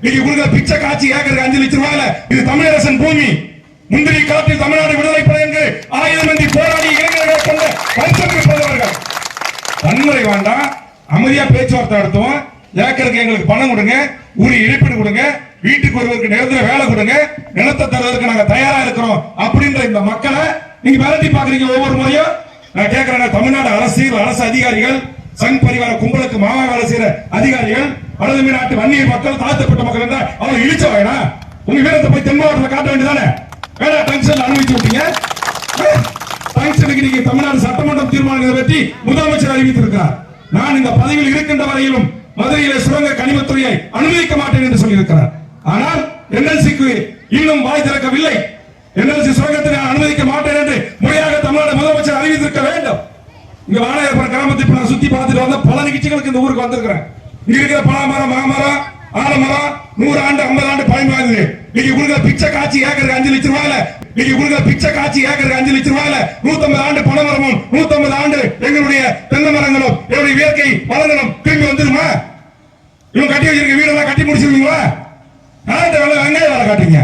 நீங்க கொடுக்கிற பிச்சை காட்சி ஏக்கருக்கு 5 லட்சம் ரூபாயில இது தமிழரசன் பூமி. முந்திரி காலத்தில் தமிழ்நாடு விடுதலை படை என்று 1000 மந்தி போராடி இளைஞர்களை கொண்ட பஞ்சத்துக்கு போதவர்கள். தன்முறை வேண்டாம், அமைதியா பேச்சுவார்த்தை நடத்துவோம். ஏக்கருக்கு எங்களுக்கு பணம் கொடுங்க, உரிய இழப்பீடு கொடுங்க, வீட்டுக்கு ஒருவருக்கு நிரந்தர வேலை கொடுங்க, நிலத்தை தருவதற்கு நாங்க தயாரா இருக்கிறோம் அப்படின்ற இந்த மக்களை நீங்க மிரட்டி பாக்குறீங்க. ஒவ்வொரு முறையும் நான் கேட்கிறேன், தமிழ்நாடு அரசு அதிகாரிகள், சங் பரிவார கும்பலுக்கு மாமா வேலை செய்யற அதிகாரிகள், வடதமிழ் நாட்டு வன்னிய மக்கள், தாழ்த்தப்பட்ட மக்கள் இருந்தா அவங்க இழிச்ச வேணா உங்க வீரத்தை போய் தென் மாவட்டத்தில் காட்ட வேண்டியதானே? வேணா டங்ஷன் அனுமதிச்சு விட்டீங்க. டங்ஷனுக்கு நீங்க தமிழ்நாடு சட்டமன்றம் தீர்மானங்களை பற்றி முதலமைச்சர் அறிவித்திருக்கிறார். நான் இந்த பதவியில் இருக்கின்ற வரையிலும் மதுரையிலே சுரங்க கனிமத்துறையை அனுமதிக்க மாட்டேன் என்று சொல்லியிருக்கிறார். ஆனால் என்எல்சிக்கு இன்னும் வாய் திறக்கவில்லை. என்எல்சி சுரங்கத்தை நான் அனுமதிக்க மாட்டேன் என்று முறையாக தமிழ்நாடு முதலமைச்சர் அறிவித்திருக்க வேண்டும். இங்க வாழையப்பன் கிராமத்தை நான் சுத்தி பார்த்துட்டு வந்த பல நிகழ்ச்சிகளுக்கு இந்த ஊருக்கு வந்திருக்கிறேன். இங்க இருக்கிற பலாமரம், மாமரம், ஆலமரம் 100 ஆண்டு 50 ஆண்டு பழமையானது. நீங்க கொடுக்கிற பிச்சை காட்சி ஏக்கருக்கு 5 லட்சம் ரூபாயில, நீங்க கொடுக்கிற பிச்சை காட்சி ஏக்கருக்கு 5 லட்சம் ரூபாயில 150 ஆண்டு பனைமரமும் 150 ஆண்டு எங்களுடைய தென்னை மரங்களும் என்னுடைய இயற்கை வளங்களும் திரும்பி வந்துருமா? இவங்க கட்டி வச்சிருக்க வீடெல்லாம் கட்டி முடிச்சிருவீங்களா? வெங்காய வேலை காட்டுறீங்க.